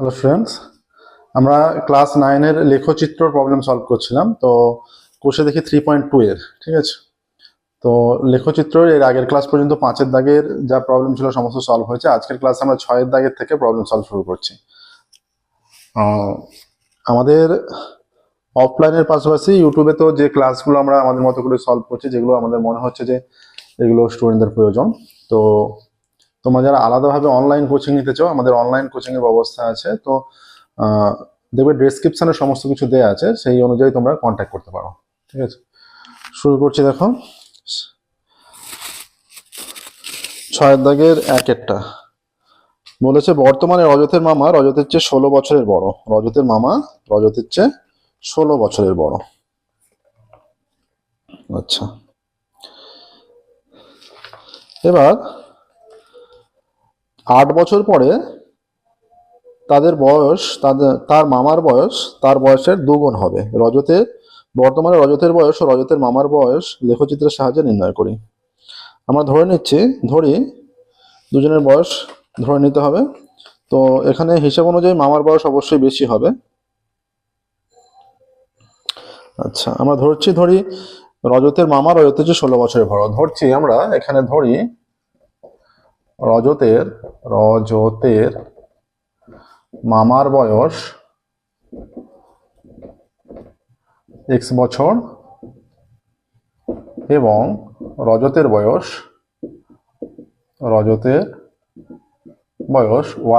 Hello friends, আমরা class 9-এর লেখচিত্র problem solve করছিলাম। তো কোষে দেখি 3.2 এর, ঠিক আছে। তো লেখচিত্রের এর আগের ক্লাস পর্যন্ত 5-এর দাগের যা প্রবলেম ছিল সমস্ত সলভ হয়েছে। আজকের ক্লাসে আমরা 6-এর দাগের থেকে প্রবলেম সলভ শুরু করছি। আমাদের অফলাইনের পাশাপাশি ইউটিউবে তো যে ক্লাসগুলো আমরা আমাদের মতো করে সলভ করছি, যেগুলো আমাদের মনে হচ্ছে যে এগুলো স্টুডেন্টদের প্রয়োজন, তো তোমরা যারা আলাদাভাবে অনলাইন কোচিং নিতে চাও, আমাদের অনলাইন কোচিং এর ব্যবস্থা আছে। তো দেখবে ডেসক্রিপশনে সমস্ত কিছু দেওয়া আছে, সেই অনুযায়ী তোমরা কন্ট্যাক্ট করতে পারো, ঠিক আছে। শুরু করছি। দেখো 6-এর দাগের 1-এরটা বলেছে, বর্তমানে রজতের মামা রজতের চেয়ে 16 বছরের বড়। রজতের মামা রজতের চেয়ে 16 বছরের বড়। আচ্ছা, এবার 8 বছর পরে তাদের বয়স, তার মামার বয়স তার বয়সের দুগুণ হবে। বর্তমানে রজতের বয়স ও রজতের মামার বয়স লেখচিত্রের সাহায্যে নির্ণয় করি। আমরা ধরি দুজনের বয়স ধরে নিতে হবে। তো এখানে হিসাব অনুযায়ী মামার বয়স অবশ্যই বেশি হবে। আচ্ছা, আমরা ধরি রজতের মামা রজতের চেয়ে 16 বছরের বড়। আমরা এখানে ধরি রজতের মামার বয়স x বছর এবং রজতের বয়স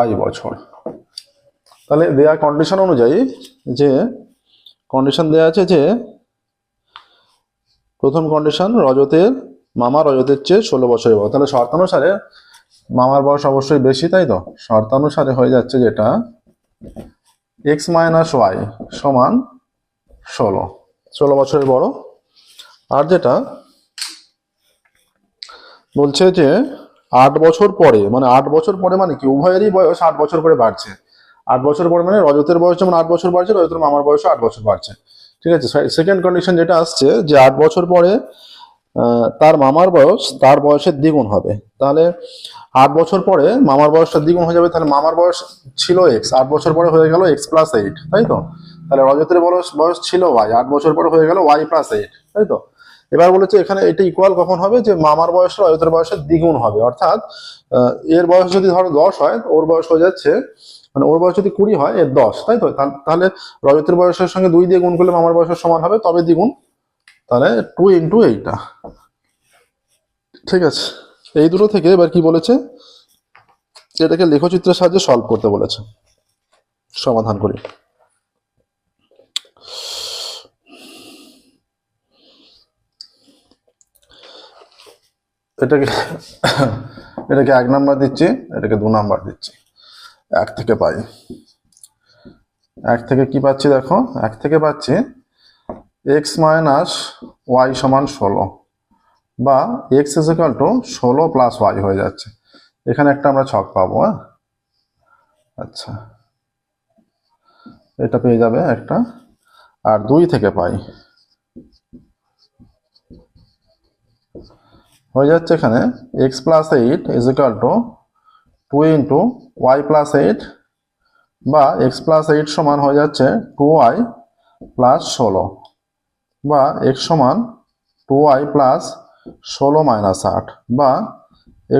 y বছর। তাহলে দেয়া কন্ডিশন অনুযায়ী, যে কন্ডিশন দেয়া আছে যে প্রথম কন্ডিশন রজতের মামা রজতের চেয়ে 16 বছরের বড়, তাহলে শর্তানুসারে মামার বয়স অবশ্যই বেশি, তাই তো। শর্তানুসারে হয়ে যাচ্ছে যেটা x মাইনাস ওয়াই সমান 16 বছরের বড়। আর যেটা বলছে যে 8 বছর পরে, মানে 8 বছর পরে মানে কি, উভয়েরই বয়স 8 বছর করে বাড়ছে। 8 বছর পরে মানে রজতের বয়স যেমন 8 বছর বাড়ছে, রজতের মামার বয়সও 8 বছর বাড়ছে, ঠিক আছে। সেকেন্ড কন্ডিশন যেটা আসছে যে 8 বছর পরে তার মামার বয়স তার বয়সের দ্বিগুণ হবে। তাহলে 8 বছর পরে মামার বয়সটা দ্বিগুণ হয়ে যাবে। তাহলে মামার বয়স ছিল x, 8 বছর পরে হয়ে গেল x+8, তাই তো। তাহলে রজতের বয়স ছিল y, 8 বছর পরে হয়ে গেল y+8, তাই তো। এবার বলেছে এখানে এটা ইকুয়াল কখন হবে, যে মামার বয়স রজতের বয়সের দ্বিগুণ হবে। অর্থাৎ এর বয়স যদি ধরো 10 হয়, ওর বয়স হয়ে যাচ্ছে, মানে ওর বয়স যদি 20 হয়, এর 10, তাই তো। তাহলে রজতের বয়সের সঙ্গে 2 দিয়ে গুণ করলে মামার বয়সের সমান হবে, তবে দ্বিগুণ। তাহলে 2 ইন্টু এইটা, ঠিক আছে। এই দুটো থেকে এবার কি বলেছে, এটাকে লেখচিত্রের সাহায্যে সলভ করতে বলেছে। সমাধান করি। এটাকে 1 নাম্বার দিচ্ছি, এটাকে 2 নাম্বার দিচ্ছি। 1 থেকে পাই, 1 থেকে কি পাচ্ছি দেখো, 1 থেকে পাচ্ছি x মাইনাস ওয়াই সমান 16, বা x is equal to 16 plus y হয়ে যাচ্ছে। এখানে একটা আমরা ছক পাবো। আচ্ছা, এটা পেয়ে যাবে একটা। আর 2 থেকে পাই হয়ে যাচ্ছে এখানে x+8 is equal two 2 into y+8, বা x+8 সমান হয়ে যাচ্ছে 2y প্লাস 16, বা x সমান 2y প্লাস 16 মাইনাস 8, বা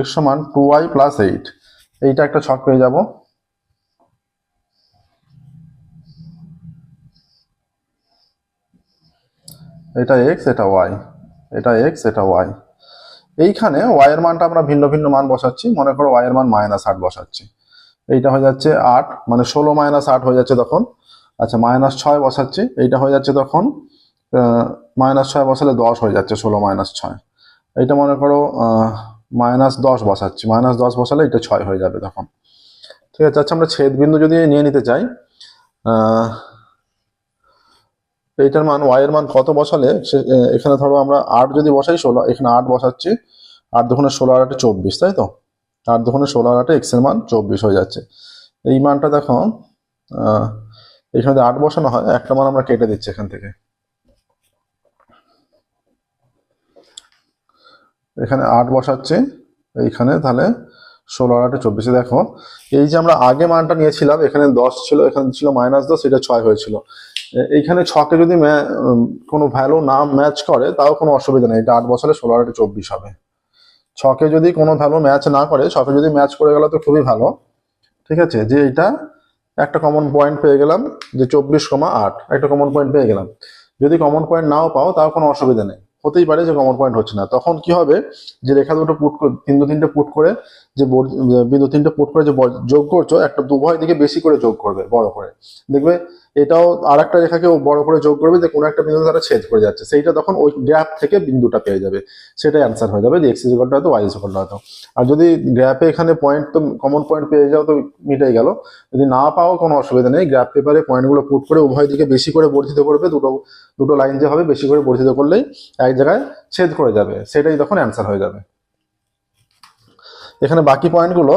x সমান 2y প্লাস 8। এইটা একটা ছক পেয়ে যাব। এটা x, এটা y, এটা x, এটা y। এইখানে y এর মানটা আমরা ভিন্ন ভিন্ন মান বসাচ্ছি। মনে করো y এর মান -8 বসাচ্ছি। এইটা হয়ে যাচ্ছে 8, মানে 16 মাইনাস 8 হয়ে যাচ্ছে তখন। আচ্ছা, -6 বসাচ্ছি, এইটা হয়ে যাচ্ছে তখন -6 বসালে 10 হয়ে যাচ্ছে, 16 - 6। এইটা মনে করো -10 বসাচ্ছি, -10 বসালে এটা 6 হয়ে যাবে তখন, ঠিক আছে। আচ্ছা, আমরা ছেদ বিন্দু যদি নিয়ে নিতে চাই, এইটার মান y এর মান কত বসালে এখানে ধরো আমরা 8 যদি বসাই, 16, এখানে 8 বসাচ্ছি। 8 দুগুণে 16 আর 8 24, তাই তো। 8 দুগুণে 16 আর 8 x এর মান 24 হয়ে যাচ্ছে। এই মানটা দেখো, এখানে যদি 8 বসানো হয়, একটা মান আমরা কেটে দিচ্ছি এখান থেকে। এখানে 8 বসাচ্ছি, এইখানে তাহলে 16 আর 8 24। দেখো এই যে আমরা আগে মানটা নিয়েছিলাম, এখানে 10 ছিল, এখানে ছিল -10, এটা 6 হয়েছিল। এইখানে 6কে যদি কোনো ভ্যালু না ম্যাচ করে তাও কোনো অসুবিধা নেই, এটা 8 বছরে 16 আর 8 24 হবে। 6কে যদি কোনো ভ্যালু ম্যাচ না করে, 6কে যদি ম্যাচ করে গেল তো খুবই ভালো। ঠিক আছে, যে এটা একটা কমন পয়েন্ট পেয়ে গেলাম, যে 24,8 একটা কমন পয়েন্ট পেয়ে গেলাম। যদি কমন পয়েন্ট নাও পাও তাও কোনো অসুবিধা নেই, হতেই পারে যে কমন পয়েন্ট হচ্ছে না। তখন কি হবে, যে রেখা দুটো বিন্দু তিনটে পুট করে, যে বিন্দু তিনটে পুট করে যে যোগ করছো, একটা উভয় দিকে বেশি করে যোগ করবে, বড় করে দেখবে। এটাও আর একটা রেখাকে বড় করে যোগ করবে, যে কোনো একটা বিন্দু দ্বারা ছেদ করে যাচ্ছে, সেইটা তখন ওই গ্যাপ থেকে বিন্দুটা পেয়ে যাবে, সেটাই অ্যান্সার হয়ে যাবে, যে এক্স ইজ ইকুয়াল টু হয়তো ওয়াই ইজ ইকুয়াল টু হয়তো। আর যদি গ্যাপে এখানে পয়েন্ট তো কমন পয়েন্ট পেয়ে যাও তো মিটাই গেল। যদি না পাও কোনো অসুবিধা নেই, গ্রাফ পেপারে পয়েন্টগুলো পুট করে উভয় দিকে বেশি করে বর্ধিত করবে, দুটো লাইন যে হবে বেশি করে বর্ধিত করলেই এক জায়গায় ছেদ করে যাবে, সেটাই তখন অ্যান্সার হয়ে যাবে। এখানে বাকি পয়েন্টগুলো,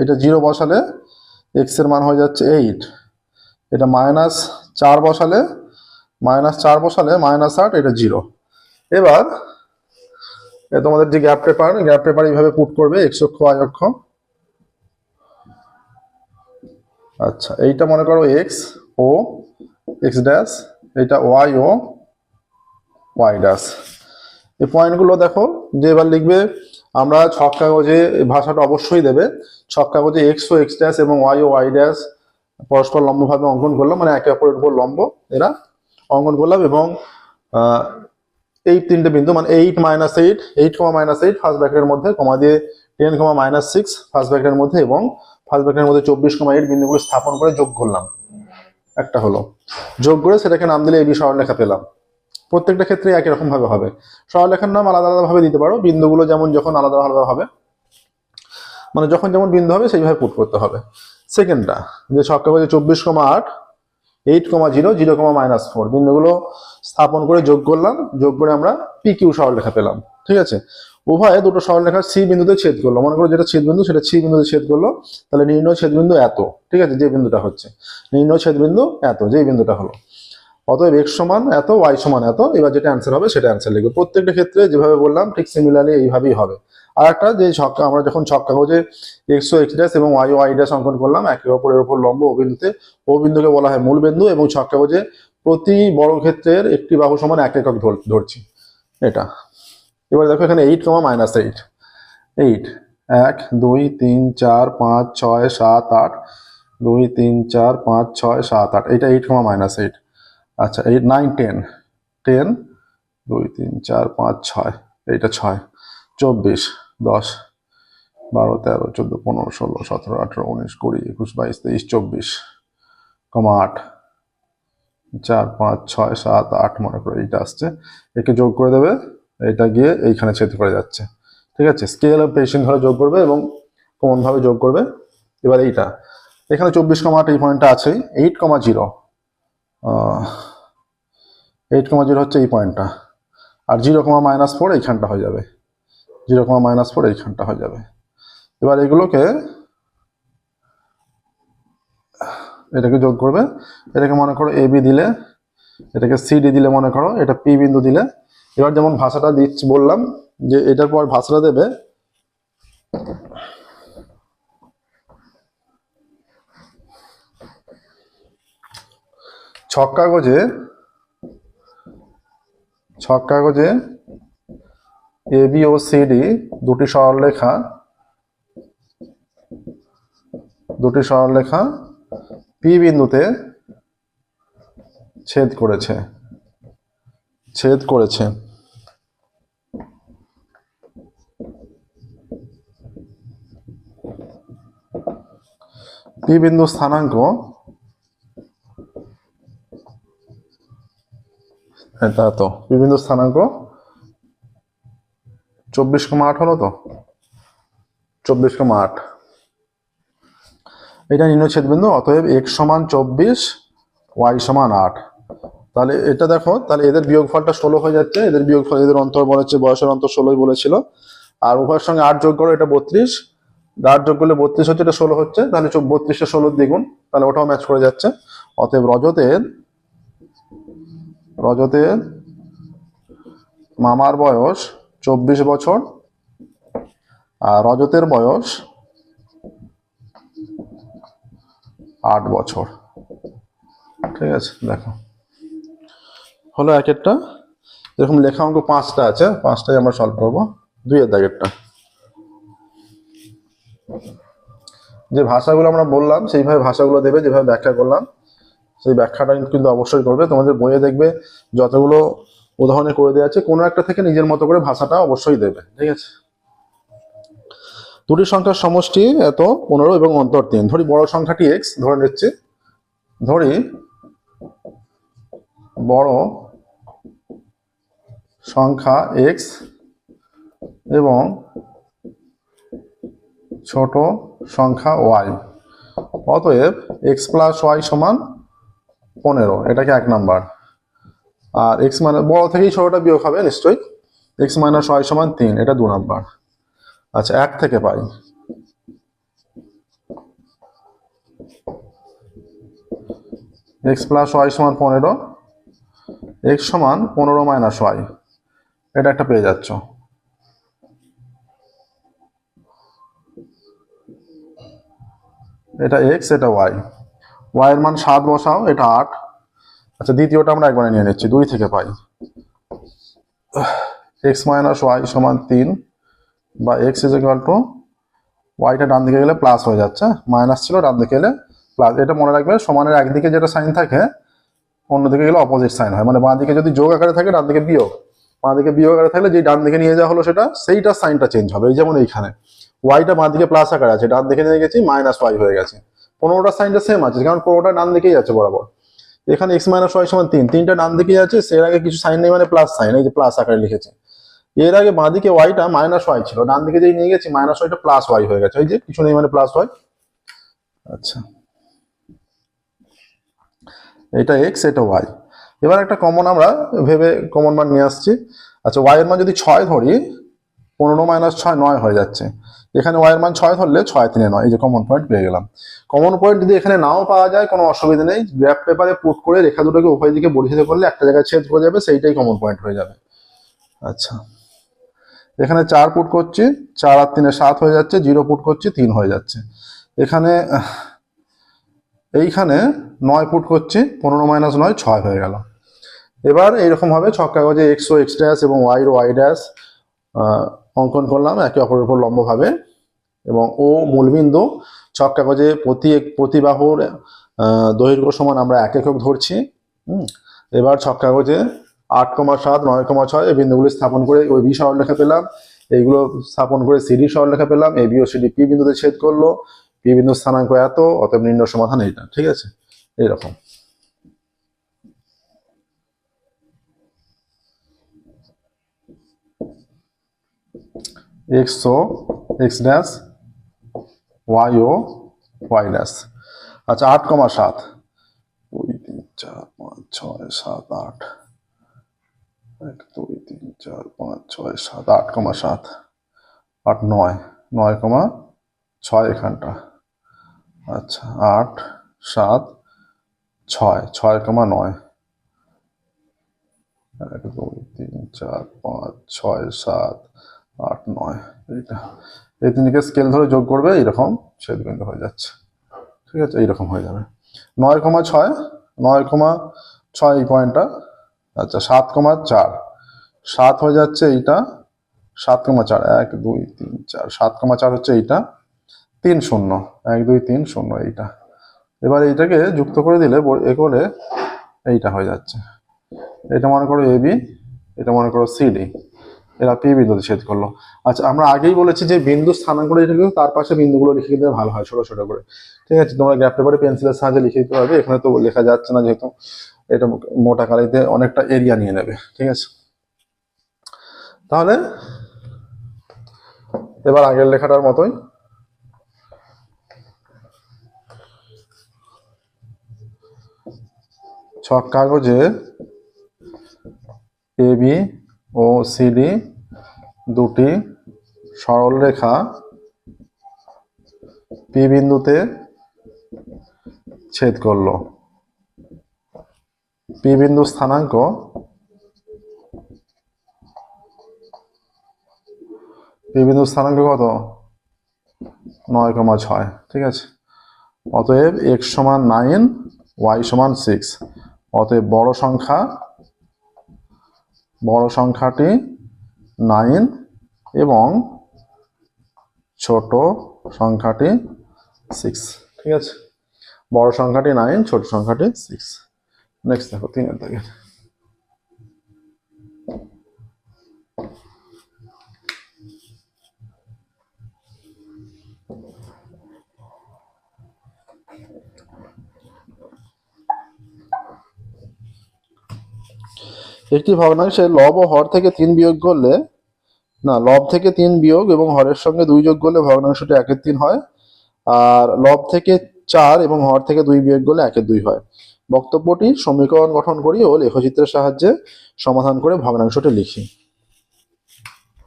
এটা 0 বসালে এক্স এর মান হয়ে যাচ্ছে 8, এটা -4 বসালে -8, এটা 0। এবার তোমাদের যে গ্যাপ পেপার এইভাবে পুট করবে, এক্স অক্ষ ওয়াই অক্ষ। আচ্ছা, এইটা মনে করো এক্স ও এক্স ড্যাশ, এটা ওয়াই ও ওয়াই ড্যাশ। এই পয়েন্টগুলো দেখো, যে এবার লিখবে আমরা ছক কাগজে, ভাষাটা অবশ্যই দেবে, ছক কাগজে এক্স ও এক্স ড্যাশ এবং ওয়াই ও ওয়াই ড্যাশ পরস্পর লম্বভাবে অঙ্কন করলাম, মানে একে অপরের উপর লম্ব এরা অঙ্কন করলাম। এবং এই তিনটে বিন্দু, মানে 8 -8 ফার্স্ট ব্র্যাকেটের মধ্যে, কমা দিয়ে 10, -6 ফার্স্ট ব্র্যাকেটের মধ্যে, এবং ফার্স্ট ব্র্যাকেটের মধ্যে 24,8 বিন্দুগুলো স্থাপন করে যোগ করলাম, একটা হলো। যোগ করে সেটাকে নাম দিলে এবি সরলরেখা পেলাম। প্রত্যেকটা ক্ষেত্রে একই রকম ভাবে হবে, সরলরেখার নাম আলাদা আলাদা ভাবে দিতে পারো, বিন্দুগুলো যেমন যখন আলাদা আলাদা হবে, মানে যখন যেমন বিন্দু হবে সেইভাবে পুট করতে হবে। সেকেন্ডটা, যে ছক কাগজে 24,8, 8,0, 0,-4 বিন্দুগুলো স্থাপন করে যোগ করলাম, যোগ করে আমরা পি কিউ সরলরেখা পেলাম। ঠিক আছে, উভয়ে দুটো সরলরেখা সি বিন্দুতে ছেদ করলো, মনে করো যেটা ছেদ বিন্দু সেটা সি বিন্দুতে ছেদ করলো, তাহলে নির্ণয় ছেদ বিন্দু এত। ঠিক আছে, যে বিন্দুটা হচ্ছে নির্ণয় ছেদ বিন্দু এত, যে বিন্দুটা হলো। অতএব এক্স সমান এত, ওয়াই সমান এত। এবার যেটা অ্যান্সার হবে সেটা অ্যান্সার লিখবে। প্রত্যেকটা ক্ষেত্রে যেভাবে বললাম ঠিক সিমিলারলি এইভাবেই হবে। আর একটা, যে আমরা যখন ছক কাগজে এক্স ও এক্স ড্যাশ এবং ওয়াই ও ওয়াই ড্যাশ অঙ্কন করলাম একে অপরের উপর লম্ব ও বিন্দুতে, ও বিন্দুকে বলা হয় মূল বিন্দু, এবং ছক কাগজে প্রতি বর্গক্ষেত্রের একটি বাহু সমান 1 একক ধরছি এটা। এবার দেখো এখানে 8, -8, 8 1 2 3 4 5 6 7 8, 2 3 4 5 6 7 8, এটা 8, -8। আচ্ছা, 8 9 10 10 2 3 4 5 6, এইটা 6 24 10 12 13 14 15 16 17 18 19 20 21 22 23 24, 8 4 5 6 7 8 মনে করো এইটা আসছে, একে যোগ করে দেবে, এটা গিয়ে এইখানে ছেদ করে যাচ্ছে। ঠিক আছে, স্কেল অফ পেশিং ধরে যোগ করবে এবং কোন ভাবে যোগ করবে। এবার এইটা এখানে 24,8 এই পয়েন্টটা আছে, 8,0 8,0 হচ্ছে এই পয়েন্টটা, আর 0,-4 এইখানটা হয়ে যাবে, 0,-4 এইখানটা হয়ে যাবে। এবার এগুলোকে এটাকে যোগ করবে, এটাকে মনে করো এ বি দিলে, এটাকে সি ডি দিলে, মনে করো এটা পি বিন্দু দিলে। এবার যেমন ভাষাটা দিচ্ছি বললাম, যে এটার পর ভাষাটা দেবে ছক কাগজে A B O C D দুটি সরলরেখা পি বিন্দুতে ছেদ করেছে। পি বিন্দু স্থানাঙ্ক এটা, তো পি বিন্দু স্থানাঙ্ক 24,8 হলো তো, 24,8, এটা নির্ণয় ছেদ বিন্দু। অতএব এক্স সমান 24, ওয়াই সমান 8। তাহলে এটা দেখো, তাহলে এদের বিয়োগফলটা 16 হয়ে যাচ্ছে, এদের বিয়োগফল, এদের অন্তর বলেছে, বয়সের অন্তর 16ই বলেছিল। আর উভয়ের সঙ্গে 8 যোগ করো, এটা 32, 8 যোগ করলে 32 হচ্ছে, এটা 16 হচ্ছে, তাহলে 32টা 16 দ্বিগুণ, তাহলে ওটাও ম্যাচ করে যাচ্ছে। অতএব রজতের মামার বয়স 24 বছর, আর রজতের বয়স 8 বছর। ঠিক আছে, দেখো হলো এক একটা। এরকম লেখা অঙ্ক 5টা আছে, 5টাই আমরা সলভ করবো। 2-এর দাগেরটা যে ভাষাগুলো আমরা বললাম সেইভাবে ভাষাগুলো দেবে, যেভাবে ব্যাখ্যা করলাম সেই ব্যাখ্যাটা কিন্তু অবশ্যই করবে। তোমাদের বইয়ে দেখবে যতগুলো উদাহরণে করে দেওয়া আছে কোনো একটা থেকে নিজের মতো করে ভাষাটা অবশ্যই দেবে। ঠিক আছে, দুটি সংখ্যার সমষ্টি এত 15 এবং অন্তর 3। ধরি বড় সংখ্যাটি x ধরে নিচ্ছি, ধরি বড় সংখ্যা x এবং ছোট সংখ্যা y। অতএব x প্লাস y সমান 15, এটাকে 1 নাম্বার। আর x মানে বড় থেকেই ছোটটা বিয়োগ হবে নিশ্চয়ই, x মাইনাস y সমান 3, এটা 2 নাম্বার। আচ্ছা, 1 থেকে পাই x প্লাস y সমান 15, x সমান 15 মাইনাস y, এটা একটা পেয়ে যাচ্ছ। এটা x, এটা y। y এর মান 7 বসাও, এটা 8। আচ্ছা, দ্বিতীয়টা আমরা একবারে নিয়ে নিচ্ছি, 2 থেকে পাই x মাইনাস y সমান 3 বা x ইজ ইকুয়াল টু ওয়াইটা ডান দিকে গেলে প্লাস হয়ে যাচ্ছে, মাইনাস ছিল ডান দিকে গেলে প্লাস। এটা মনে রাখবে, সমানের একদিকে যেটা সাইন থাকে অন্যদিকে গেলে অপোজিট সাইন হয়। মানে বাঁ দিকে যদি যোগ আকারে থাকে ডান দিকে বিয়োগ, বাঁ দিকে বিয়োগ আকারে থাকলে যে ডান দিকে নিয়ে যাওয়া হলো সেইটা সাইনটা চেঞ্জ হবে। এই যেমন এইখানে ওয়াইটা বাঁ দিকে প্লাস আকারে আছে, ডান দিকে নিয়ে গেছি মাইনাস ওয়াই হয়ে গেছে। 15টা সাইনটা সেম আছে কারণ 15টা ডান দিকেই আছে বরাবর। এখানে x মাইনাস ওয়াই সমান 3, 3টা ডান দিকেই আছে, এর আগে কিছু সাইন নেই মানে প্লাস সাইন, এই যে প্লাস আকারে লিখেছে। এর আগে বাঁদিকে ওয়াইটা মাইনাস ওয়াই ছিল, ডান দিকে যেই নিয়ে গেছি মাইনাস ওয়াইটা প্লাস ওয়াই হয়ে গেছে, ওই যে কিছু নেই মানে প্লাস ওয়াই। আচ্ছা, এটা এক্স, এটা ওয়াই। এবার একটা কমন আমরা ভেবে কমন মান নিয়ে আসছি। আচ্ছা, ওয়াই এর মান যদি 6 ধরি, 15 মাইনাস 6 9 হয়ে যাচ্ছে। এখানে ওয়াই এর মান 6 ধরলে 6 3 9, এই যে কমন পয়েন্ট পেয়ে গেলাম। কমন পয়েন্ট যদি এখানে নাও পাওয়া যায় কোনো অসুবিধা নেই, গ্রাফ পেপারে পুট করে রেখা দুটোকে উভয় দিকে বর্ধিত করলে একটা জায়গায় ছেদ হয়ে যাবে, সেইটাই কমন পয়েন্ট হয়ে যাবে। আচ্ছা, এখানে 4 পুট করছি, 4 আর 3 7 হয়ে যাচ্ছে, 0 পুট করছি 3 হয়ে যাচ্ছে। এখানে এইখানে 9 পুট করছি, 15 মাইনাস 9 6 হয়ে গেল। এবার এইরকম ভাবে ছক কাগজে এক্স ও এক্স ড্যাশ এবং ওয়াই ও ওয়াই ড্যাশ অঙ্কন করলাম একে অপরের উপর লম্বভাবে, এবং ও মূলবিন্দু। ছক কাগজে প্রতি বাহুর দৈর্ঘ্য সমান আমরা 1 একক ধরছি। এবার ছক কাগজে 8,7 9,6 এই বিন্দুগুলি স্থাপন করে ওই বি সরলরেখা পেলাম, এইগুলো স্থাপন করে সিডি সরলরেখা পেলাম। A B O CD P বিন্দুতে ছেদ করলো, পি বিন্দু স্থানাঙ্ক এত, অতএব নির্ণয় সমাধান এইটা। ঠিক আছে, এইরকম। এক্স ও এক্স ড্যাশ, ওয়াই ও ওয়াই ড্যাশ। আচ্ছা, 8,7 2 3 4 5 6 7 8, 1 2 3 4 5 6 7 8,7 8 9 9,6 এখানটা। আচ্ছা, 8 7 6 6,9 1 2 3 4 5 6 7 8 9, এইটা। এই তিনকে স্কেল ধরে যোগ করবে, এইরকম ছেদবিন্দু হয়ে যাচ্ছে। ঠিক আছে, এইরকম হয়ে যাবে। 9,6 9,6 এই পয়েন্টটা। আচ্ছা, 7,4 7 হয়ে যাচ্ছে এইটা, 7,4 1 2 3 4 7,4 হচ্ছে এইটা, 3 0 1 2 3 0 এইটা। এবার এইটাকে যুক্ত করে দিলে এ করে এইটা হয়ে যাচ্ছে। এটা মনে করো এ বি, এটা মনে করো সিডি, এরা পি বিন্দুতে ছেদ করলো। আচ্ছা, আমরা আগেই বলেছি যে বিন্দু স্থানাঙ্ক রেখে তার পাশে বিন্দুগুলো লিখে দিলে ভালো হয় ছোট ছোট করে। ঠিক আছে, তোমরা গ্রাফ পেপারে পেন্সিলের সাহায্যে লিখে দিতে পারবে, এখানে তো লেখা যাচ্ছে না যেহেতু এটা মোটা কালিতে অনেকটা এরিয়া নিয়ে নেবে। ঠিক আছে, তাহলে এবার আগের লেখাটার মতোই ছক কাগজে এ বি ও সিডি দুটি সরল রেখা পি বিন্দুতে ছেদ করলো। পি বিন্দু স্থানাঙ্ক কত? 9,6। ঠিক আছে, অতএব x সমান 9, y সমান 6। অতএব বড় সংখ্যাটি 9 এবং ছোট সংখ্যাটি 6। ঠিক আছে, বড় সংখ্যাটি 9, ছোট সংখ্যাটি 6। নেক্সট দেখো 3 দাগে। একটি ভগ্নাংশে লব ও হর থেকে 3 বিয়োগ করলে, না, লব থেকে 3 বিয়োগ এবং হরের সঙ্গে 2 যোগ করলে ভগ্নাংশটি 1/3 হয়, আর লব থেকে 4 এবং হর থেকে 2 বিয়োগ করলে 1/2 হয়। বক্তব্যটি সমীকরণ গঠন করি ও লেখচিত্রের সাহায্যে সমাধান করে ভগ্নাংশটি লিখি।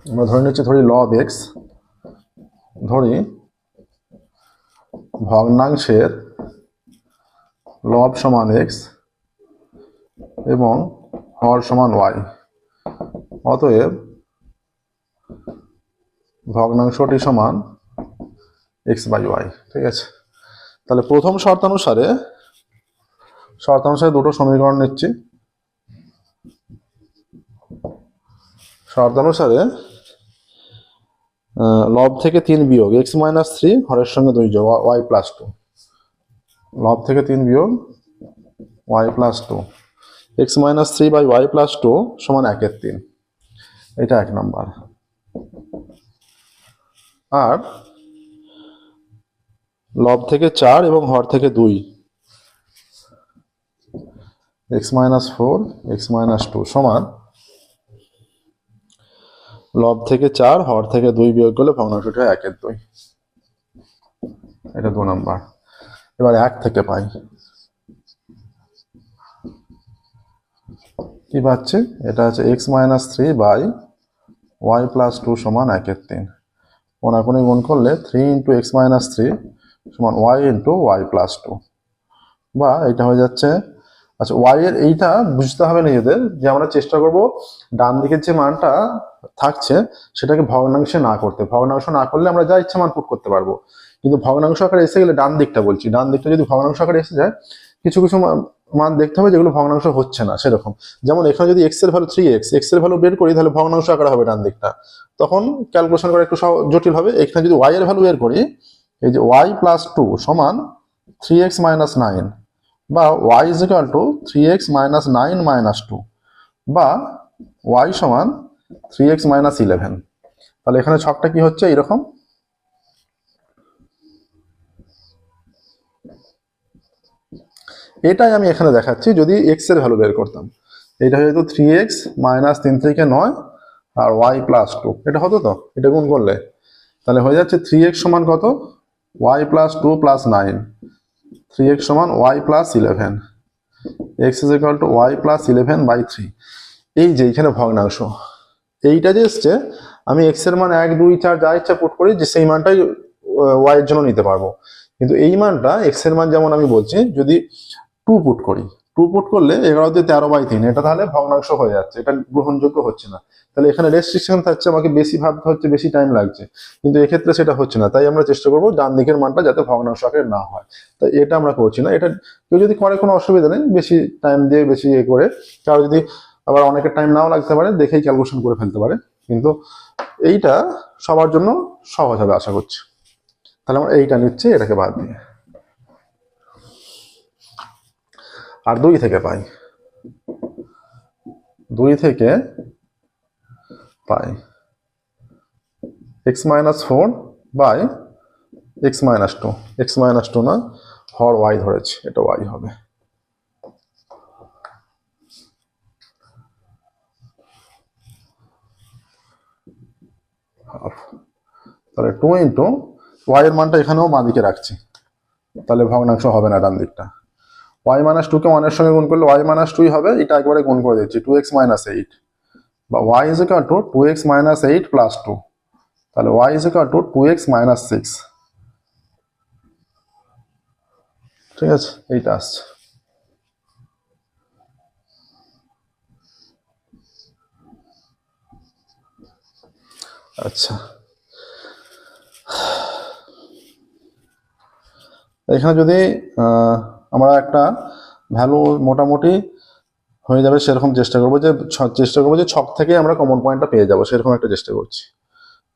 আমরা ধরে নিচ্ছি, ধরি লব এক্স, ধরি ভগ্নাংশের লব সমান এক্স এবং হর সমান ওয়াই। অতএব ভগ্নাংশটি সমান x/y। ঠিক আছে, তাহলে প্রথম শর্তানুসারে দুটো সমীকরণ নিচ্ছি। শর্তানুসারে লব থেকে 3 বিয়োগ x-3, হরের সঙ্গে 2 যোগ y+2। লব থেকে 3 বিয়োগ y+2, x-3/y+2 সমান 1/3। এটা 1 নাম্বার। আর লব থেকে 4 এবং হর থেকে 2, x-4, x-2 সমান লব থেকে 4, হর থেকে 2 বিয়োগ করলে ভগ্নাংশটি হয় 1/2। এটা 2 নাম্বার। এবার 1 থেকে পাই, কি পাচ্ছি? এটা হচ্ছে x-3/y+2 সমান 1/3। কোনাকুনি গুণ করলে 3 × x-3 সমান y × y+2, বা এটা হয়ে যাচ্ছে। আচ্ছা, y এর এইটা বুঝতে হবে নিজেদের, যে আমরা চেষ্টা করব ডান দিকের যে মানটা থাকছে সেটাকে ভগ্নাংশে না করতে। ভগ্নাংশ না করলে আমরা যা ইচ্ছা মান পুট করতে পারবো, কিন্তু ভগ্নাংশ আকারে এসে গেলে, ডান দিকটা বলছি, ডান দিকটা যদি ভগ্নাংশ আকারে এসে যায়, কিছু কিছু মান দেখতে হবে যেগুলো ভগ্নাংশ হচ্ছে না। সেরকম যেমন এখানে যদি x এর ভ্যালু 3x, x এর ভ্যালু বের করি, তাহলে ভগ্নাংশ আকারে হবে ডান দিকটা, তখন ক্যালকুলেশন করা একটু জটিল হবে। এখানে যদি y এর ভ্যালু বের করি, এই যে y+2 সমান 3x - 9, বা y = 3x - 9 - 2, বা y সমান 3x - 11। তাহলে এখানে ছকটা কি হচ্ছে? এরকম। এটাই আমি এখানে দেখাচ্ছি যদি x এর ভ্যালু বের করতাম। এটা হয়ে যেত 3x - 3 × 9 আর y+2। এটা হতো তো, এটা গুণ করলে তাহলে হয়ে যাচ্ছে 3x সমান কত? y+2 + 9, 3x সমান y+11, x = y+11/3। এই যে এখানে ভগ্নাংশ, এইটা যে এসছে, আমি x এর মান 1, 2, 4 যা ইচ্ছা পুট করি, যে সেই মানটাই y এর জন্য নিতে পারবো। কিন্তু এই মানটা, x এর মান যেমন আমি বলছি, যদি 2 পুট করি, 2 পুট করলে 11/13, এটা তাহলে ভগ্নাংশ হয়ে যাচ্ছে, এটা গ্রহণযোগ্য হচ্ছে না। তাহলে এখানে রেস্ট্রিকশন থাকছে, আমাকে বেশি ভাবতে হচ্ছে, বেশি টাইম লাগছে, কিন্তু এক্ষেত্রে সেটা হচ্ছে না। তাই আমরা চেষ্টা করবো ডান দিকের মানটা যাতে ভগ্নাংশ আকারে না হয়। তাই এটা আমরা করছি না। এটা কেউ যদি করে কোনো অসুবিধা নেই, বেশি টাইম দিয়ে বেশি করে, কারো যদি আবার অনেকের টাইম নাও লাগতে পারে, দেখেই ক্যালকুলেশন করে ফেলতে পারে, কিন্তু এইটা সবার জন্য সহজ হবে আশা করছি। তাহলে আমরা এইটা নিচ্ছি, এটাকে বাদ দিয়ে। আর 2 থেকে পাই, 2 থেকে পাই x-4/x-2, x-2 না, হর y ধরেছি, এটা y হবে। তাহলে 2 × y এর মানটা এখানেও বাঁ দিকে রাখছি, তাহলে ভগ্নাংশ হবে না ডান দিকটা। y-2 কে 1 এর সঙ্গে গুণ করলে y-2 হবে, এটা একবারে গুণ করে দিচ্ছি, 2x - 8, বা y = 2x - 8 + 2, তাহলে y = 2x - 6। ঠিক আছে, এইটা আসছে। আচ্ছা, এখানে যদি আমরা একটা ভ্যালু মোটামুটি হয়ে যাবে সেরকম চেষ্টা করবো, যে ছক থেকে আমরা কমন পয়েন্টটা পেয়ে যাবো, সেরকম একটা চেষ্টা করছি।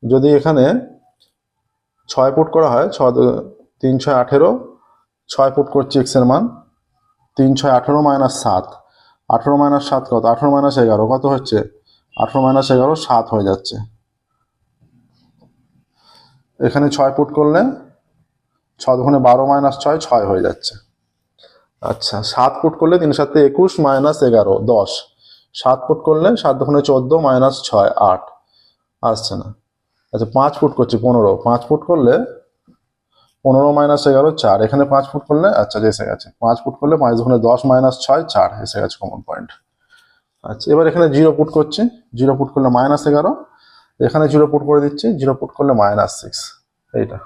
যদি এখানে 6 পুট করা হয়, 3 6 18, 6 পুট করছি এক্স এর মান, 3 6 18 মাইনাস 7, 18 মাইনাস 7 কত, 18 মাইনাস 11 কত হচ্ছে, 18 মাইনাস 11 7 হয়ে যাচ্ছে। এখানে 6 পুট করলে 6 দুগুণে 12 মাইনাস 6 6 হয়ে যাচ্ছে। আচ্ছা, 7 পুট করলে 3 7 21 মাইনাস 11 10, 7 পুট করলে 7 দুগুণে 14 মাইনাস 6 8, আসছে না। আচ্ছা, 5 ফুট করছি 15, 5 ফুট করলে 15 মাইনাস 11 4, এখানে 5 ফুট করলে, আচ্ছা এসে গেছে, 5 ফুট করলে 5 দুগুণে 10 মাইনাস 6 4, এসে গেছে কমন পয়েন্ট। আচ্ছা, এবার এখানে 0 পুট করছি, 0 পুট করলে মাইনাস 11, এখানে 0 পুট করে দিচ্ছি, 0 পুট করলে মাইনাস 6, এইটা।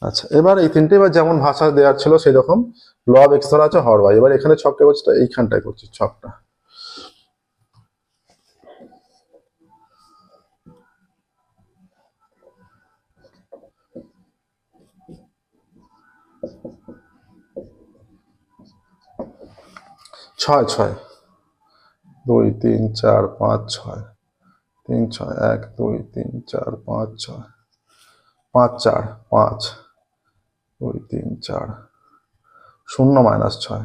আচ্ছা, এবার এই তিনটে এবার যেমন ভাষা দেওয়ার ছিল সেই রকম লব এক্স ধরা আছে, হর ওয়াই। এবার এখানে ছকটা করছি, এইখানটায় করছি ছকটা। ছয় 6 2 3 4 5 6, 3 6 1 2 3 4 5 6, 5 4 5 2 3 4, 0 মাইনাস 6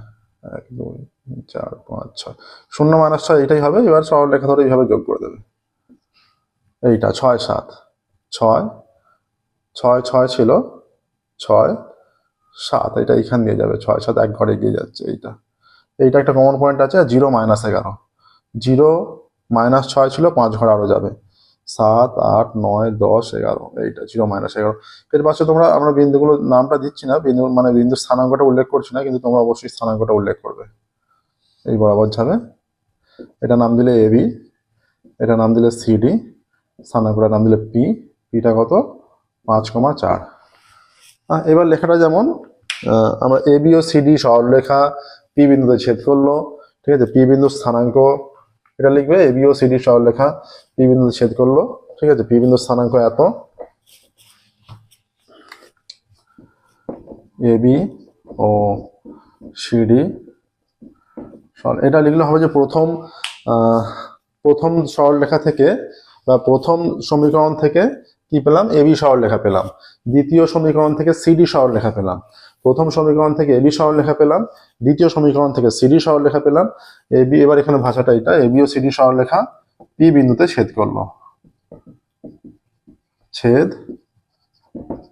1 2 3 4 5 6, 0 মাইনাস 6 এইটাই হবে। এবার সরল লেখা ধরে এইভাবে যোগ করে দেবে, এইটা 6 7 6 6 6 ছিল 6 7, এটা এইখান দিয়ে যাবে, 6 7 এক ঘরে এগিয়ে যাচ্ছে। এইটা একটা কমন পয়েন্ট আছে। 0 মাইনাস 11, 0 মাইনাস 6 ছিল 5 ঘর আরো যাবে, 7 8 9 10 11, এইটা 0 মাইনাস 11। এর পাশে তোমরা, আমরা বিন্দুগুলো নামটা দিচ্ছি না, বিন্দু মানে বিন্দুর স্থানাঙ্কটা উল্লেখ করছি না, কিন্তু তোমরা অবশ্যই স্থানাঙ্কটা উল্লেখ করবে। এই বরাবর যাবে, এটা নাম দিলে এবি, এটা নাম দিলে সিডি, স্থানাঙ্কটার নাম দিলে পি, পিটা কত 5,4। এবার লেখাটা যেমন আমরা এবি ও সিডি সরলরেখা পি বিন্দুতে ছেদ করলো, ঠিক আছে, পি বিন্দুর স্থানাঙ্ক এটা লিখবে, এবি ও সিডি সরলরেখা পি বিন্দুতে ছেদ করলো, ঠিক আছে, পি বিন্দুর স্থানাঙ্ক এত, এবি ও সিডি, এটা লিখলে হবে যে প্রথম সরলরেখা থেকে বা প্রথম সমীকরণ থেকে কি পেলাম, এবি সরলরেখা পেলাম, দ্বিতীয় সমীকরণ থেকে সিডি সরলরেখা পেলাম, প্রথম সমীকরণ থেকে এবি সরলরেখা পেলাম, দ্বিতীয় সমীকরণ থেকে সিডি সরলরেখা পেলাম, এবি, এবার এখানে ভাষাটা এটা, এবি ও সিডি সরলরেখা পি বিন্দুতে ছেদ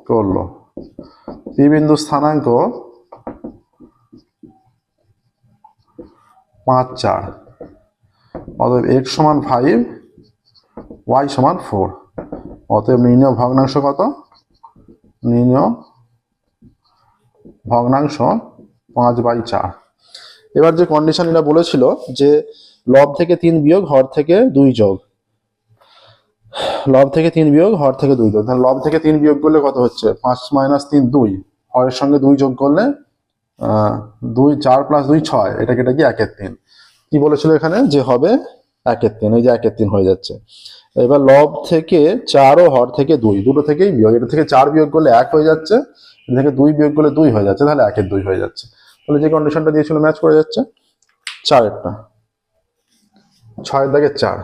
করলো, পি বিন্দু স্থানাঙ্ক 5 4, অতএব x সমান 5, y সমান 4, অতএব নির্ণয় ভগ্নাংশ কত, নির্ণয় ভগ্নাংশ 5/4। এবার যে কন্ডিশন এটা বলেছিল যে লব থেকে 3 বিয়োগ হর থেকে 2 যোগ, লব থেকে 3 বিয়োগ হর থেকে 2 যোগ, তাহলে লব থেকে 3 বিয়োগ করলে কত হচ্ছে, 5 মাইনাস 3 2, হরের সঙ্গে 2 যোগ করলে 2 4 প্লাস 2 6, এটা কি 1/3। কি বলেছিল এখানে যে হবে 1/3, এই যে 1/3 হয়ে যাচ্ছে। এবার লব থেকে 4 ও হর থেকে 2, দুটো থেকেই বিয়োগ, এটা থেকে 4 বিয়োগ করলে 1 হয়ে যাচ্ছে, এটা থেকে 2 বিয়োগ করলে 2 হয়ে যাচ্ছে, তাহলে 1/2 হয়ে যাচ্ছে। তাহলে যে কন্ডিশনটা দিয়েছিল ম্যাচ করে যাচ্ছে। 4এরটা, 6 এর দাগে 4।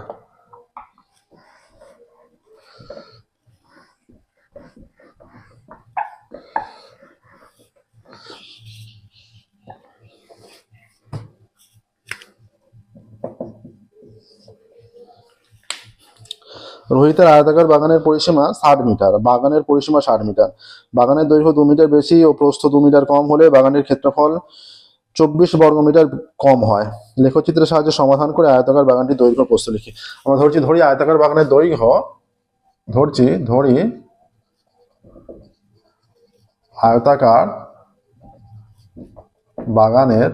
রোহিতের আয়তাকার বাগানের পরিসীমা 60 মিটার, বাগানের পরিসীমা 60 মিটার, বাগানের দৈর্ঘ্য 2 মিটার বেশি ও প্রস্থ 2 মিটার কম হলে বাগানের ক্ষেত্রফল 24 বর্গমিটার কম হয়। লেখচিত্রের সাহায্যে সমাধান করে আয়তাকার বাগানটির দৈর্ঘ্য প্রস্থ লিখি। আমরা ধরি আয়তাকার বাগানের দৈর্ঘ্য, ধরি আয়তাকার বাগানের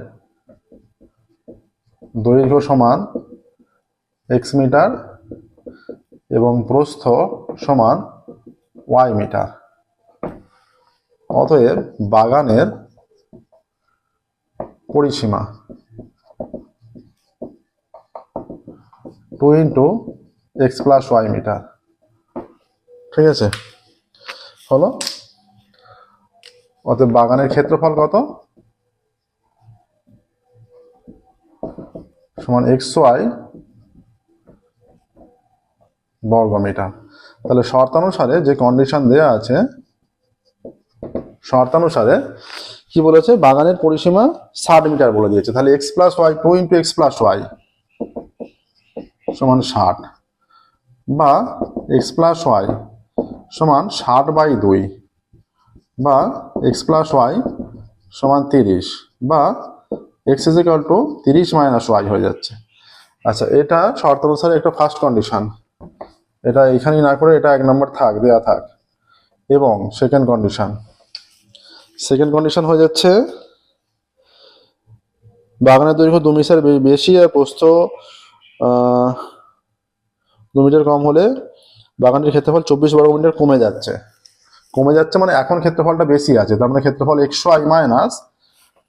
দৈর্ঘ্য সমান x মিটার এবং প্রস্থ সমান y মিটার। অতএব বাগানের পরিসীমা 2 × x + y মিটার, ঠিক আছে, হলো। অতএব বাগানের ক্ষেত্রফল কত সমান XY বর্গমিটার। তাহলে শর্তানুসারে যে কন্ডিশন দেয়া আছে, শর্তানুসারে কি বলেছে, বাগানের পরিসীমা 60 মিটার বলে দিয়েছে। তাহলে x plus y 2 × x plus y সমান 60, বা x প্লাস ওয়াই সমান 60/2, বা x প্লাস ওয়াই সমান 30, বা x = 30 - y হয়ে যাচ্ছে। আচ্ছা, এটা শর্ত অনুসারে একটা ফার্স্ট কন্ডিশন, এটা এখানেই না করে এটা 1 নম্বর থাক, দেয়া থাক। এবং সেকেন্ড কন্ডিশন হয়ে যাচ্ছে বাগানের দৈর্ঘ্য 2 মিটার বেশি আর প্রস্থ 2 মিটার কম হলে বাগানের ক্ষেত্রফল 24 বর্গমিটার কমে যাচ্ছে। মানে এখন ক্ষেত্রফলটা বেশি আছে, তার মানে ক্ষেত্রফল XY মাইনাস,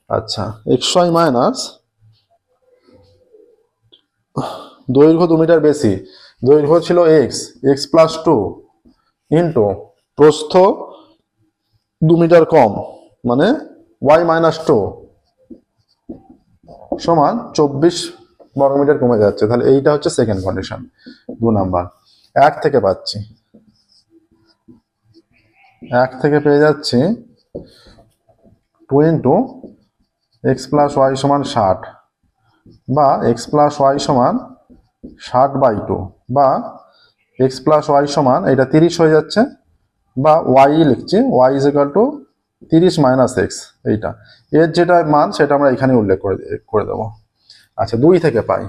আচ্ছা XY মাইনাস দৈর্ঘ্য 2 মিটার বেশি, দৈর্ঘ্য ছিল x প্লাস 2 ইন্টু প্রস্থ 2 মিটার কম, মানে y মাইনাস 2 সমান 24 বর্গমিটার কমে যাচ্ছে। তাহলে এইটা হচ্ছে সেকেন্ড কন্ডিশন। 2 নাম্বার 1 থেকে পাচ্ছি, 1 থেকে পেয়ে যাচ্ছি 2 × x প্লাস ওয়াই সমান 60, বা x প্লাস ওয়াই সমান 60/2, বা x প্লাস ওয়াই সমান এটা 30 হয়ে যাচ্ছে, বা y লিখছি, y = 30 - x। এইটা এর যেটা মান সেটা আমরা এখানে উল্লেখ করে দেবো। আচ্ছা, 2 থেকে পাই,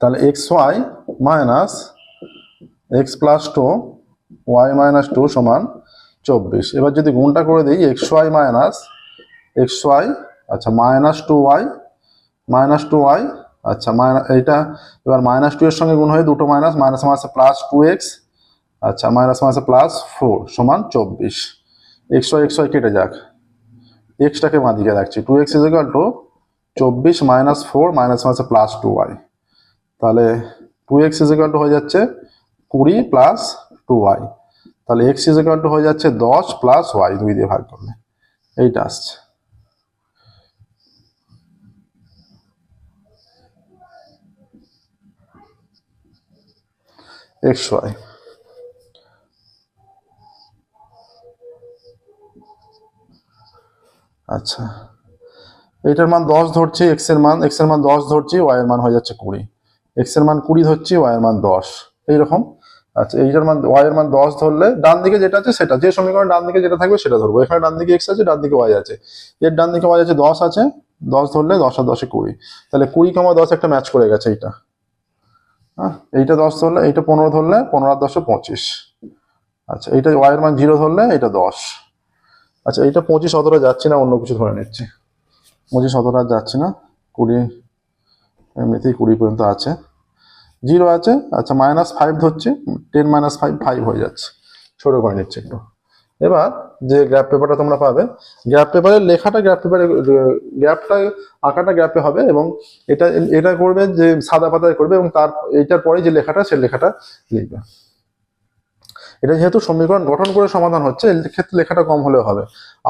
তাহলে XY minus x plus 2 y minus 2 সমান 24। এবার যদি গুণটা করে দিই, XY মাইনাস XY, আচ্ছা মাইনাস 2y, আচ্ছা এইটা এবার মাইনাস 2 এর সঙ্গে গুণ হয়ে দুটো মাইনাস মাইনাসে প্লাস 2x, আচ্ছা মাইনাসে প্লাস 4 সমান 24। XY কেটে যাক, এক্সটাকে বাঁ দিকে রাখছি, 2x = 24 - 4 মাইনাসে প্লাস 2y। তাহলে 2x = হয়ে যাচ্ছে 20 প্লাস 2y। তাহলে x = হয়ে যাচ্ছে 10 প্লাস y, 2 দিয়ে ভাগ করলে এইটা আসছে। XY আচ্ছা, এটার মান 10 ধরছি, x এর মান 10 ধরছি, y এর মান হয়ে যাচ্ছে 20, x এর মান 20 ধরছি, y এর মান 10, এইরকম। আচ্ছা, এইটার মান y এর মান 10 ধরলে ডান দিকে যেটা আছে সেটা, যে সমীকরণ ডান দিকে যেটা থাকবে সেটা ধরবো। এখানে ডান দিকে x আছে, ডান দিকে y আছে, এর ডান দিকে y আছে 10 আছে, 10 ধরলে 10 আর 10 20, তাহলে 20, 10 একটা ম্যাচ করে গেছে এইটা। হ্যাঁ, এইটা 10 ধরলে, এইটা 15 ধরলে 15 আর 10 25। আচ্ছা, এইটা y এর মান 0 ধরলে এটা 10। আচ্ছা, এইটা 25 অতটা যাচ্ছে না, অন্য কিছু ধরে নিচ্ছি। 25 অতটা যাচ্ছে না, 20 এমনিতেই 20 পর্যন্ত আছে, 0 আছে। আচ্ছা, -5 ধরছি, 10 - 5 5 হয়ে যাচ্ছে, ছোট করে নিচ্ছি একটু। এবার যে গ্রাফ পেপারটা তোমরা পাবে, গ্রাফ পেপারের লেখাটা গ্রাফটা আঁকাটা গ্রাফে হবে, এবং এটা করবে যে সাদা পাতায় করবে, এবং তার এইটার পরে যে লেখাটা সে লেখাটা লিখবে। এটা যেহেতু সমীকরণ গঠন করে সমাধান হচ্ছে, এর ক্ষেত্রে লেখাটা কম হলেও হবে।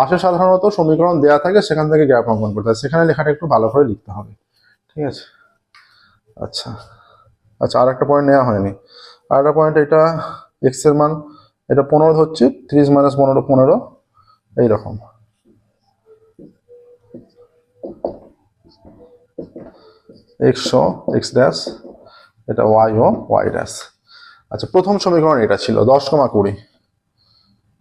আসলে সাধারণত সমীকরণ দেয়া থাকে, সেখান থেকে গ্রাফ অঙ্কন করতে হয়, সেখানে লেখাটা একটু ভালো করে লিখতে হবে। ঠিক আছে, আচ্ছা আর একটা পয়েন্ট নেওয়া হয়নি। আর একটা পয়েন্ট, এটা x এর মান এটা 15 ধরছি, 30 - 15 15, এইরকম। x ড্যাশ, এটা y ও y ড্যাশ। আচ্ছা, প্রথম সমীকরণ এটা ছিল 10, 20,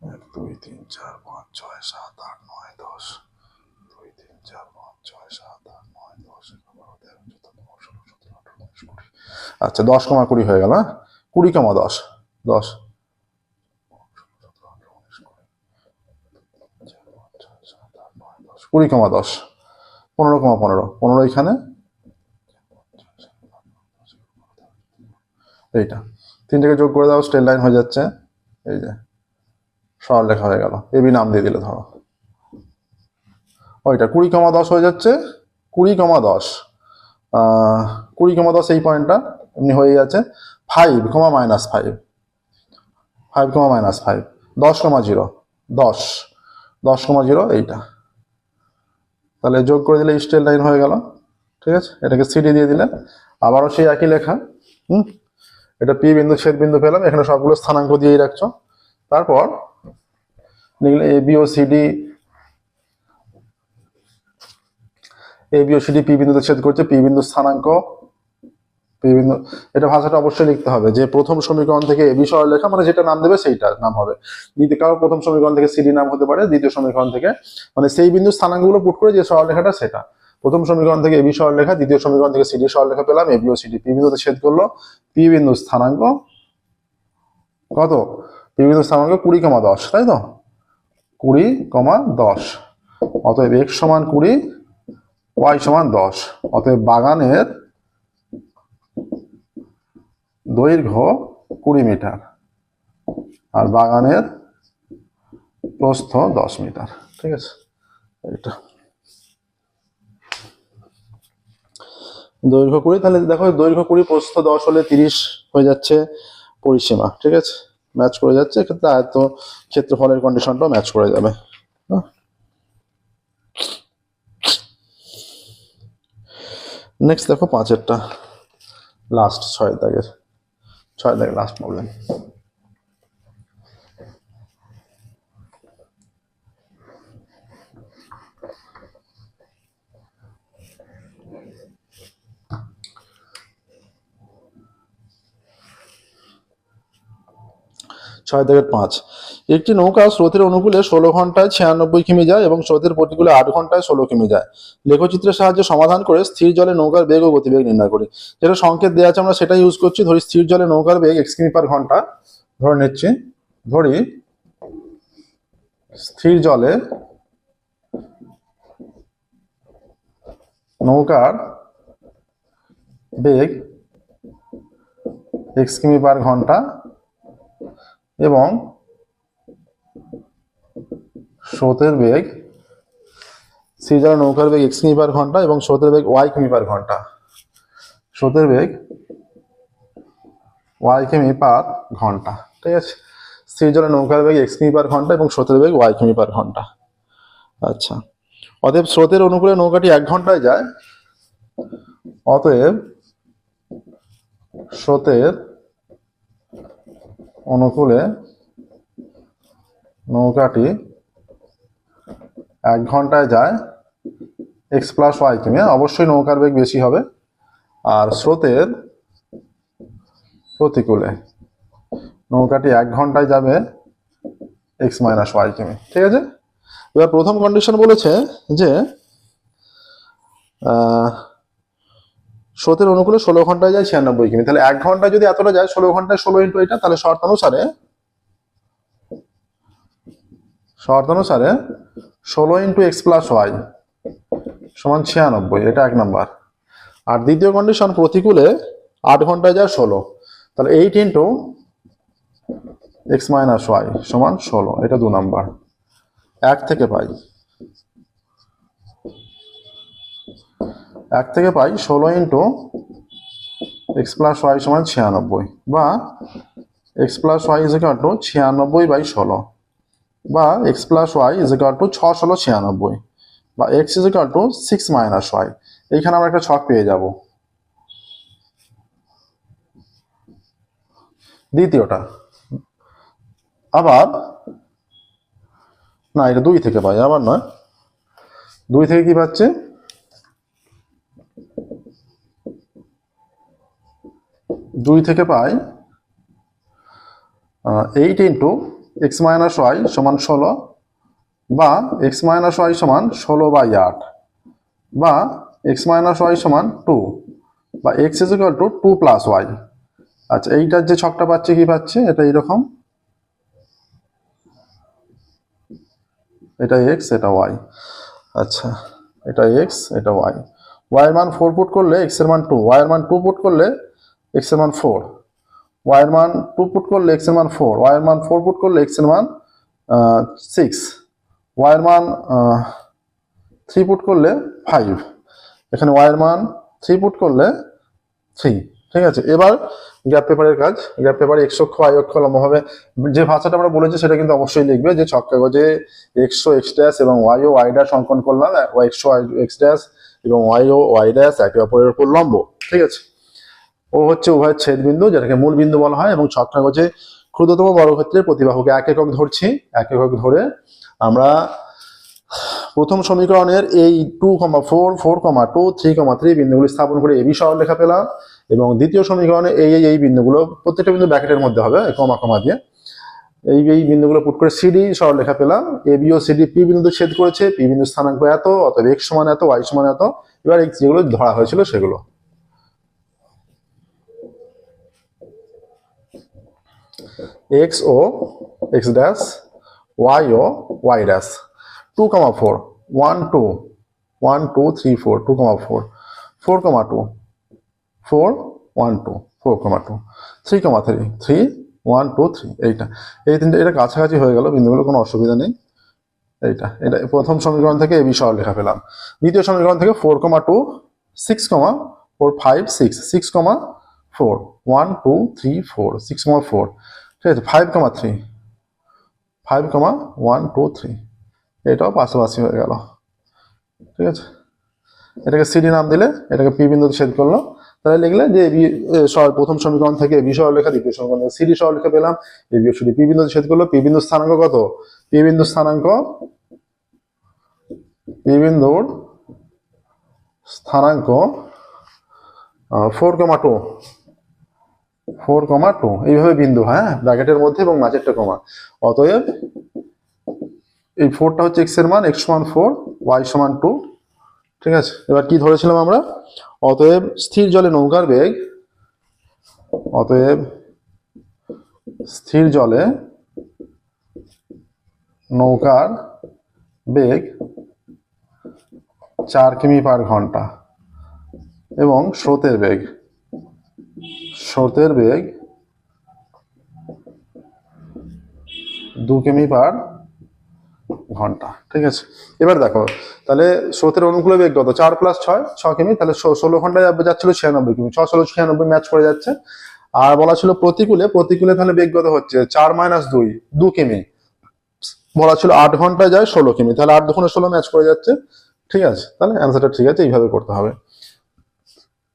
1 2 3 4 5 6 7 8 9 10, 2 3 4 5 6 7 8 9 10 11 12 13 14 15 16 17 18 19 20। আচ্ছা, 10, 20 হয়ে গেল, 20, 10 10 20, 10 15, 15 15 এখানে, এইটা 3 থেকে যোগ করে দাও, স্ট্রেট লাইন হয়ে যাচ্ছে, এই যে সরল লেখা হয়ে গেল, এবি নাম দিয়ে দিলে ধরো, ওইটা 20, 10 হয়ে যাচ্ছে, 20, 10 20, 10 এই পয়েন্টটা এমনি হয়ে যাচ্ছে। 5, -5 5, -5, 10,0, 10,0 এইটা, তাহলে যোগ করে দিলে স্ট্রেট লাইন হয়ে গেল। ঠিক আছে, এটাকে সিডি দিয়ে দিলে আবারও সেই একই লেখা। এটা পি বিন্দু ছেদ বিন্দু পেলাম, এখানে সবগুলো স্থানাঙ্ক দিয়েই রাখছো। তারপর লিখলে A B O CD, P বিন্দুতে ছেদ করছে, পি বিন্দু স্থানাঙ্ক, পি বিন্দু, এটা ভাষাটা অবশ্যই লিখতে হবে যে প্রথম সমীকরণ থেকে এবি সরলরেখা, মানে যেটা নাম দেবে সেইটার নাম হবে। দ্বিতীয় কারো প্রথম সমীকরণ থেকে সিডি নাম হতে পারে, দ্বিতীয় সমীকরণ থেকে মানে সেই বিন্দু স্থানাঙ্কগুলো পুট করে যে সরলরেখাটা সেটা। প্রথম সমীকরণ থেকে এবি সরলরেখা, দ্বিতীয় সমীকরণ থেকে সিডি সরলরেখা পেলাম, এবি ও সিডি পি বিন্দুতে ছেদ করলো, পি বিন্দু স্থানাঙ্ক কত, পি বিন্দু স্থানাঙ্ক 20,10, তাই তো, 20,10। অতএব x সমান 20, y সমান 10। অতএব বাগানের দৈর্ঘ্য 20 মিটার আর বাগানের প্রস্থ 10 মিটার। ঠিক আছে, এটা দৈর্ঘ্য 20, তাহলে দেখো দৈর্ঘ্য 20 প্রস্থ 10 হলে 30 হয়ে যাচ্ছে পরিসীমা। ঠিক আছে, ম্যাচ করে যাচ্ছে, এক্ষেত্রে আয়ত ক্ষেত্রফলের কন্ডিশনটাও ম্যাচ করে যাবে। নেক্সট দেখো 5-এরটা, লাস্ট 6 দাগের লাস্ট প্রবলেম। ছয় দাগের 5, একটি নৌকা স্রোতের অনুকূলে 16 ঘন্টায় 96 কিমি যায় এবং স্রোতের প্রতিকূলে 8 ঘন্টায় 16 কিমি যায়। লেখচিত্রের সাহায্যে সমাধান করে স্থির জলে নৌকার বেগ ও গতিবেগ নির্ণয় করি। যেটা সংকেত দেওয়া আছে আমরা সেটাই ইউজ করছি। ধরি স্থির জলে নৌকার বেগ x কিমি পার ঘন্টা ধরে নিচ্ছি, ধরি স্থির জলে নৌকার বেগ x কিমি পার ঘন্টা এবং স্রোতের বেগ, স্থির জলে নৌকার বেগ x কিমি পার ঘন্টা এবং স্রোতের বেগ y কিমি পার ঘন্টা, স্রোতের বেগ y কিমি পার ঘন্টা। ঠিক আছে, স্থির জলে নৌকার বেগ x কিমি পার ঘন্টা এবং স্রোতের বেগ y কিমি পার ঘন্টা। আচ্ছা, অতএব স্রোতের অনুকূলে নৌকাটি 1 ঘন্টায় যায়, অতএব স্রোতের অনুকূলে নৌকাটি 1 ঘন্টায় যায় x প্লাস y কিমি, অবশ্যই নৌকার বেগ বেশি হবে, আর স্রোতের প্রতিকূলে নৌকাটি 1 ঘন্টায় যাবে x মাইনাস y কিমি। ঠিক আছে, এবার প্রথম কন্ডিশন বলেছে যে স্রোতের অনুকূলে 16 ঘন্টায় যায় 96 কিমি, তাহলে 1 ঘন্টায় যদি এতটা যায়, 16 ঘন্টায় 16 ইন্টু এটা, তাহলে শর্ত অনুসারে 16 ইন্টু x প্লাস y সমান 96, এটা 1 নাম্বার। আর দ্বিতীয় কন্ডিশন, প্রতিকূলে 8 ঘন্টায় যায় 16, তাহলে 8 ইন্টু x মাইনাস y সমান 16, এটা 2 নাম্বার। 1 থেকে পাই 16 ইন্টু x প্লাস y সমান 96, বা x plus y is equal two 96/16, বা x plus y is equal two 6 16 96, বা x is equal two 6 minus y। এইখানে আমরা একটা ছক পেয়ে যাব। দ্বিতীয়টা আবার না, এটা 2 থেকে পাই, আবার নয়, 2 থেকে কি পাচ্ছে, 2 থেকে পাই 8 ইন্টু x মাইনাস y সমান 16, বা x মাইনাস y সমান 16/8, বা x মাইনাস y সমান 2, বা x is equal two 2 plus y। আচ্ছা, এইটার যে ছকটা পাচ্ছে কি পাচ্ছে, এটা এইরকম, এটা x এটা y। আচ্ছা, এটা x এটা y, y এর মান 4 পুট করলে x এর মান 2, y এর মান 2 পুট করলে x এর মান 4, y এর মান 2 পুট করলে x এর মান 4, y এর মান 4 পুট করলে x এর মান 6, y এর মান 3 পুট করলে 5, এখানে y এর মান 3 পুট করলে 3, ঠিক আছে, এবার গ্যাপ পেপারের কাজ। গ্যাপ পেপারে এক্স অক্ষ ওয়াই অক্ষ লম্বভাবে যে ভাষাটা আমরা বলেছি সেটা কিন্তু অবশ্যই লিখবে, যে ছক কাগজে এক্স ও এক্স ড্যাশ এবং ওয়াই ও ওয়াই ড্যাশ অঙ্কন করলাম, এক্স ও এক্স ড্যাশ এবং ওয়াই ও ওয়াই ড্যাশ একে অপরের উপর লম্ব। ঠিক আছে, ও হচ্ছে উভয়ের ছেদ বিন্দু, যেটাকে মূল বিন্দু বলা হয়, এবং ছক কাগজে ক্ষুদ্রতম বর্গক্ষেত্রের প্রতিবাহুকে এক একক ধরছি। এক একক ধরে আমরা প্রথম সমীকরণের এই 2,4, 4,2, 3,3 বিন্দুগুলি স্থাপন করে এবি সরলরেখা পেলাম, এবং দ্বিতীয় সমীকরণে এই বিন্দুগুলো প্রত্যেকটা বিন্দু ব্র্যাকেটের মধ্যে হবে কমা কমা দিয়ে, এই বিন্দুগুলো পুট করে সিডি সরলরেখা পেলাম। এবি ও সিডি পি বিন্দু ছেদ করেছে, পি বিন্দু স্থানাঙ্ক এত, অতএব এক্স সমান এত, ওয়াই সমান এত। এবার যেগুলো ধরা হয়েছিল সেগুলো এক্স ও এক্স ড্যাশ, ওয়াই ও ওয়াই ড্যাশ, 2,4, 1, 2, 1, 2, 3, 4, 2,4, 4,2, 4, 1, 2, 4,2, 3,3, 3, 1, 2, 3, এইটা এই তিনটে, এটা কাছাকাছি হয়ে গেল বিন্দুগুলো, কোনো অসুবিধা নেই। এটা প্রথম সমীকরণ থেকে এবি সরলরেখা পেলাম। দ্বিতীয় সমীকরণ থেকে 4,2, 6,4, 5, 6, 6,4, 1, 2, 3, 4, 6,4, ঠিক আছে, 5,3, 5,1, 2, 3, এটাও পাশাপাশি হয়ে গেল। ঠিক আছে, এটাকে সিডি নাম দিলে, এটাকে পি বিন্দুতে ছেদ করলো, তাহলে লিখলে যে প্রথম সমীকরণ থেকে এবি সরলরেখা, দ্বিতীয় সমীকরণ থেকে সিডি সরলরেখা পেলাম, এবি ও সিডি পি বিন্দুতে ছেদ করলো। পি বিন্দুর স্থানাঙ্ক কত? পি বিন্দুর স্থানাঙ্ক 4,2, 4,2, এইভাবে বিন্দু, হ্যাঁ, ব্র্যাকেটের মধ্যে এবং মাঝেরটা কমা। অতএব এই 4টা হচ্ছে এক্স এর মান, এক্স সমান 4, ওয়াই সমান 2। ঠিক আছে, এবার কি ধরেছিলাম আমরা? অতএব স্থির জলে নৌকার বেগ, অতএব স্থির জলে নৌকার বেগ 4 কিমি পার ঘন্টা, এবং স্রোতের বেগ 2 কিমি পার ঘন্টা। ঠিক আছে, এবার দেখো তাহলে স্রোতের অনুকূল বেগ কত? 4 + 6, 6 কিমি, তাহলে 16 ঘন্টায় যাচ্ছিল 96 কিমি, 6, 16, 96 ম্যাচ করে যাচ্ছে। আর বলা ছিল প্রতিকূলে তাহলে বেগ কত হচ্ছে? 4 - 2, 2 কিমি। বলা ছিল 8 ঘন্টায় যায় 16 কিমি, তাহলে 8 দুগুণে 16 ম্যাচ করে যাচ্ছে। ঠিক আছে, তাহলে অ্যান্সারটা ঠিক আছে, এইভাবে করতে হবে।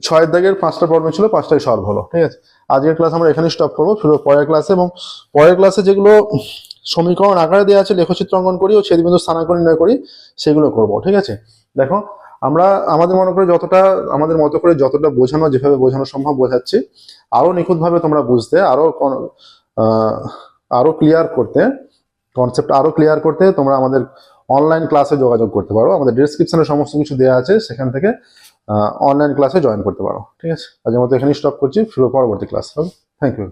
6 দাগের 5টা প্রবলেম ছিল, 5টাই সলভ হলো। ঠিক আছে, আজকের ক্লাস আমরা এখানে স্টপ করবো, ফিরে পরের ক্লাসে, এবং পরের ক্লাসে যেগুলো সমীকরণ আকারে দেওয়া আছে লেখচিত্র অঙ্কন করি ও ছেদবিন্দু স্থানাঙ্ক নির্ণয় করি, সেগুলো করব। ঠিক আছে, দেখো আমরা আমাদের মতো করে যতটা বোঝানো, যেভাবে বোঝানো সম্ভব বোঝাচ্ছি। আরো নিখুঁতভাবে তোমরা বুঝতে, আরো ক্লিয়ার করতে, কনসেপ্ট আরো ক্লিয়ার করতে তোমরা আমাদের অনলাইন ক্লাসে যোগাযোগ করতে পারো। আমাদের ডেসক্রিপশনে সমস্ত কিছু দেওয়া আছে, সেখান থেকে অনলাইন ক্লাসে জয়েন করতে পারো। ঠিক আছে, আজকের মতো এখানেই স্টপ করছি, ফিরে পরবর্তী ক্লাস হবে। Thank you.